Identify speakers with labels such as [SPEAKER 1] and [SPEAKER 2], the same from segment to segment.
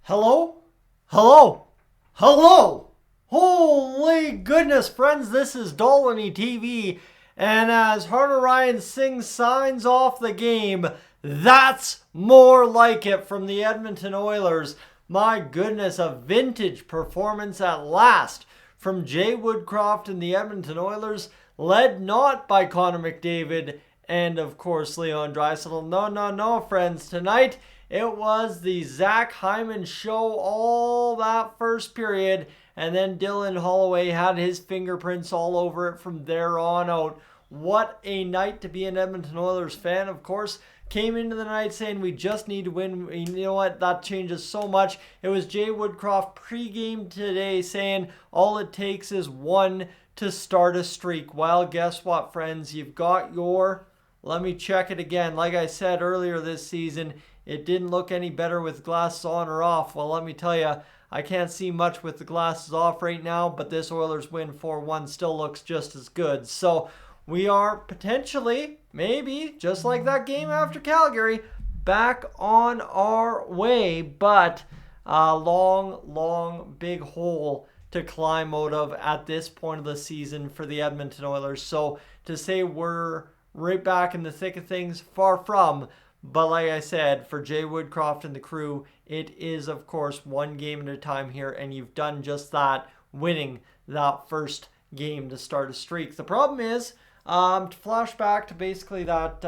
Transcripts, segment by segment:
[SPEAKER 1] Hello? Hello? Hello? Holy goodness, friends, this is Dolynny TV. And as Hunter Ryan Singh signs off the game, that's more like it from the Edmonton Oilers. My goodness, a vintage performance at last from Jay Woodcroft and the Edmonton Oilers, led not by Connor McDavid and, of course, Leon Draisaitl. No, friends. Tonight, it was the Zach Hyman show all that first period, and then Dylan Holloway had his fingerprints all over it from there on out. What a night to be an Edmonton Oilers fan. Of course, came into the night saying we just need to win. You know what? That changes so much. It was Jay Woodcroft pregame today saying all it takes is one to start a streak. Well, guess what, friends? You've got your... Let me check it again. Like I said earlier this season, it didn't look any better with glasses on or off. Well, let me tell you, I can't see much with the glasses off right now, but this Oilers win 4-1 still looks just as good. So we are potentially, maybe, just like that game after Calgary, back on our way, but a long, big hole to climb out of at this point of the season for the Edmonton Oilers. So to say we're right back in the thick of things, far from. But like I said, for Jay Woodcroft and the crew, it is, of course, one game at a time here, and you've done just that, winning that first game to start a streak. The problem is, to flash back to basically that,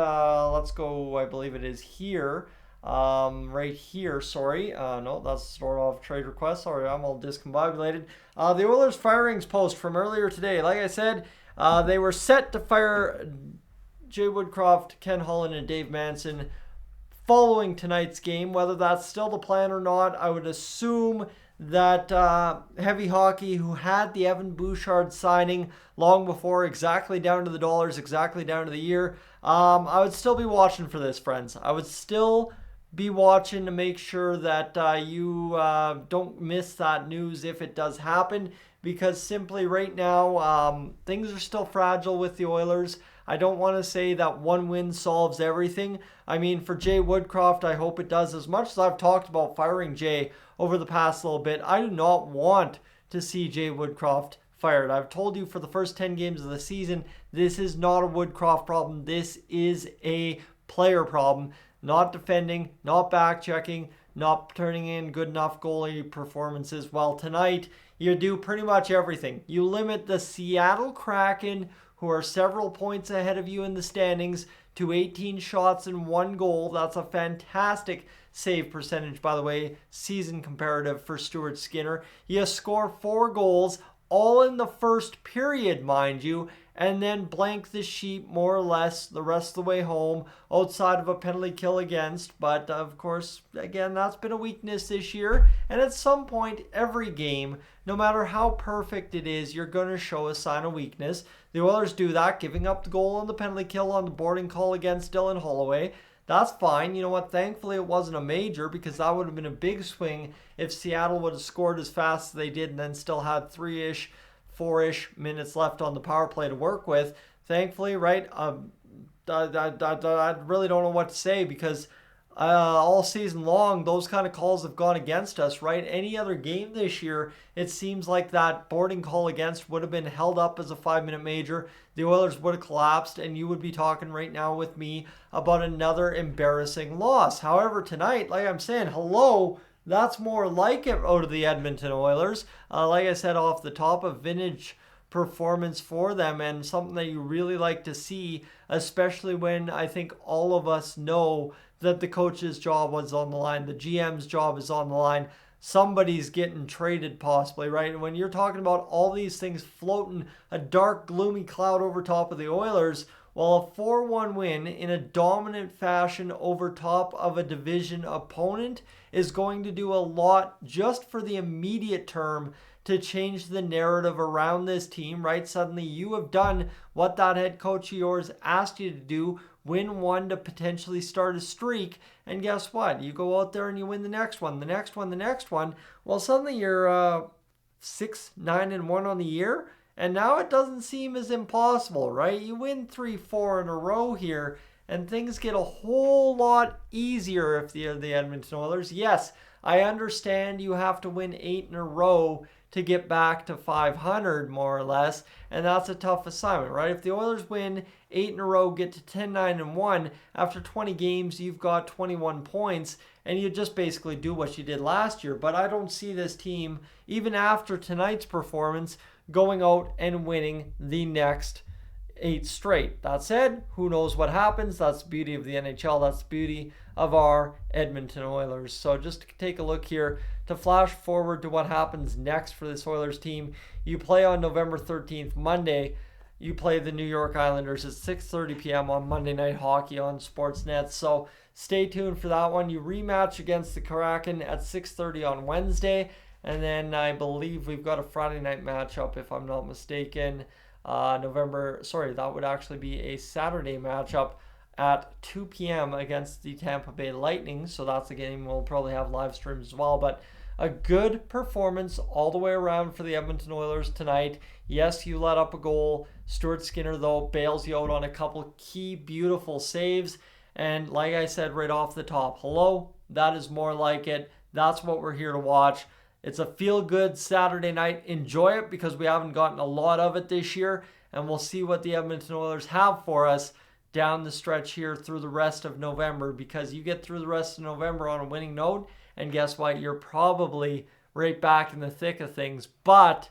[SPEAKER 1] let's go, I believe it is here, right here, sorry. No, that's sort of trade request. Sorry, I'm all discombobulated. The Oilers firings post from earlier today. Like I said, they were set to fire Jay Woodcroft, Ken Holland, and Dave Manson following tonight's game. Whether that's still the plan or not, I would assume that Heavy Hockey, who had the Evan Bouchard signing long before, exactly down to the dollars, exactly down to the year, I would still be watching for this, friends. I would still be watching to make sure that you don't miss that news if it does happen, because simply right now, things are still fragile with the Oilers. I don't want to say that one win solves everything. I mean, for Jay Woodcroft, I hope it does. As much as I've talked about firing Jay over the past little bit, I do not want to see Jay Woodcroft fired. I've told you for the first 10 games of the season, this is not a Woodcroft problem. This is a player problem. Not defending, not back checking, not turning in good enough goalie performances. Well, tonight, you do pretty much everything. You limit the Seattle Kraken, who are several points ahead of you in the standings, to 18 shots and 1 goal. That's a fantastic save percentage, by the way, season comparative for Stuart Skinner. You score 4 goals, all in the first period, mind you, and then blank the sheet more or less the rest of the way home, outside of a penalty kill against. But of course, again, that's been a weakness this year. And at some point, every game, no matter how perfect it is, you're going to show a sign of weakness. The Oilers do that, giving up the goal on the penalty kill on the boarding call against Dylan Holloway. That's fine. You know what? Thankfully, it wasn't a major, because that would have been a big swing if Seattle would have scored as fast as they did and then still had 3-ish, 4-ish minutes left on the power play to work with. Thankfully, right, I really don't know what to say, because all season long, those kind of calls have gone against us, right? Any other game this year, it seems like that boarding call against would have been held up as a 5-minute major. The Oilers would have collapsed, and you would be talking right now with me about another embarrassing loss. However, tonight, like I'm saying, hello, that's more like it out of the Edmonton Oilers. Like I said, off the top, a vintage performance for them, and something that you really like to see, especially when I think all of us know that the coach's job was on the line, the GM's job is on the line. Somebody's getting traded possibly, right? And when you're talking about all these things floating a dark, gloomy cloud over top of the Oilers, well, a 4-1 win in a dominant fashion over top of a division opponent is going to do a lot just for the immediate term to change the narrative around this team, right? Suddenly you have done what that head coach of yours asked you to do, win one to potentially start a streak, and guess what? You go out there and you win the next one, the next one, the next one. Well, suddenly you're 6-9-1 on the year, and now it doesn't seem as impossible, right? You win 3-4 in a row here, and things get a whole lot easier if you're the Edmonton Oilers. Yes, I understand you have to win 8 in a row to get back to 500 more or less, and that's a tough assignment, right? If the Oilers win 8 in a row, get to 10-9-1, after 20 games you've got 21 points, and you just basically do what you did last year. But I don't see this team, even after tonight's performance, going out and winning the next 8 straight. That said, who knows what happens? That's the beauty of the NHL. That's the beauty of our Edmonton Oilers. So just to take a look here, to flash forward to what happens next for this Oilers team, you play on November 13th, Monday. You play the New York Islanders at 6:30 p.m. on Monday Night Hockey on Sportsnet. So stay tuned for that one. You rematch against the Kraken at 6:30 on Wednesday. And then I believe we've got a Friday night matchup, if I'm not mistaken. That would actually be a Saturday matchup at 2 p.m. against the Tampa Bay Lightning. So that's a game we'll probably have live streams as well. But a good performance all the way around for the Edmonton Oilers tonight. Yes, you let up a goal. Stuart Skinner, though, bails you out on a couple key, beautiful saves. And like I said right off the top, hello, that is more like it. That's what we're here to watch. It's a feel-good Saturday night. Enjoy it because we haven't gotten a lot of it this year. And we'll see what the Edmonton Oilers have for us down the stretch here through the rest of November, because you get through the rest of November on a winning note, and guess what? You're probably right back in the thick of things. But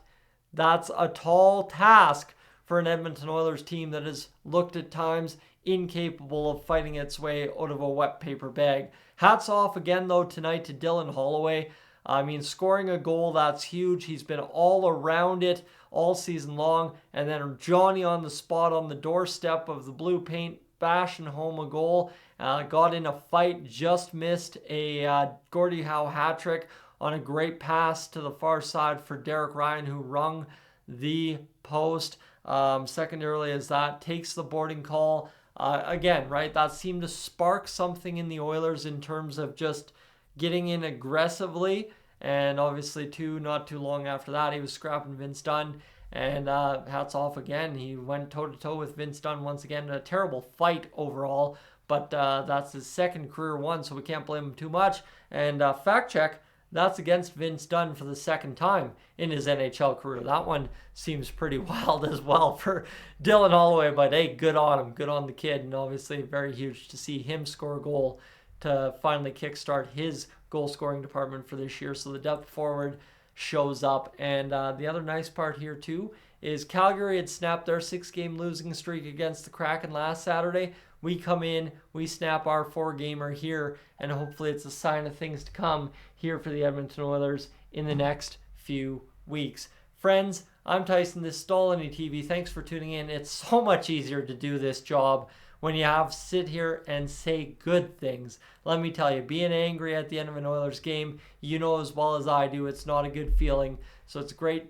[SPEAKER 1] that's a tall task for an Edmonton Oilers team that has looked at times incapable of fighting its way out of a wet paper bag. Hats off again, though, tonight to Dylan Holloway. I mean, scoring a goal, that's huge. He's been all around it all season long. And then Johnny on the spot on the doorstep of the blue paint, bashing home a goal. Got in a fight, just missed a Gordie Howe hat trick on a great pass to the far side for Derek Ryan, who rung the post. Secondarily, as that takes the boarding call. Again, right, that seemed to spark something in the Oilers in terms of just getting in aggressively. And obviously, not too long after that, he was scrapping Vince Dunn. And hats off again. He went toe-to-toe with Vince Dunn once again. A terrible fight overall. But that's his second career one, so we can't blame him too much. And fact check, that's against Vince Dunn for the second time in his NHL career. That one seems pretty wild as well for Dylan Holloway. But hey, good on him. Good on the kid. And obviously very huge to see him score a goal to finally kickstart his goal-scoring department for this year. So the depth forward shows up. And the other nice part here, too, is Calgary had snapped their 6-game losing streak against the Kraken last Saturday. We come in, we snap our 4-gamer here, and hopefully it's a sign of things to come here for the Edmonton Oilers in the next few weeks. Friends, I'm Tyson. This is Dolynny TV. Thanks for tuning in. It's so much easier to do this job when you have to sit here and say good things. Let me tell you, being angry at the end of an Oilers game, you know as well as I do, it's not a good feeling. So it's a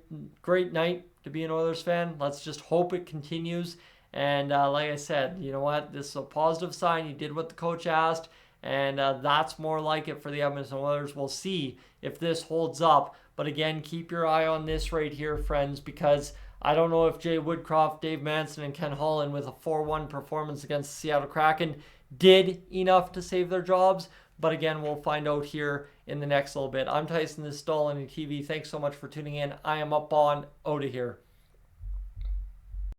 [SPEAKER 1] great night to be an Oilers fan. Let's just hope it continues. And like I said, you know what? This is a positive sign. You did what the coach asked, and that's more like it for the Edmonton Oilers. We'll see if this holds up. But again, keep your eye on this right here, friends, because I don't know if Jay Woodcroft, Dave Manson, and Ken Holland with a 4-1 performance against the Seattle Kraken did enough to save their jobs. But again, we'll find out here in the next little bit. I'm Tyson, this is Dolynny TV. Thanks so much for tuning in. I am up on out of here.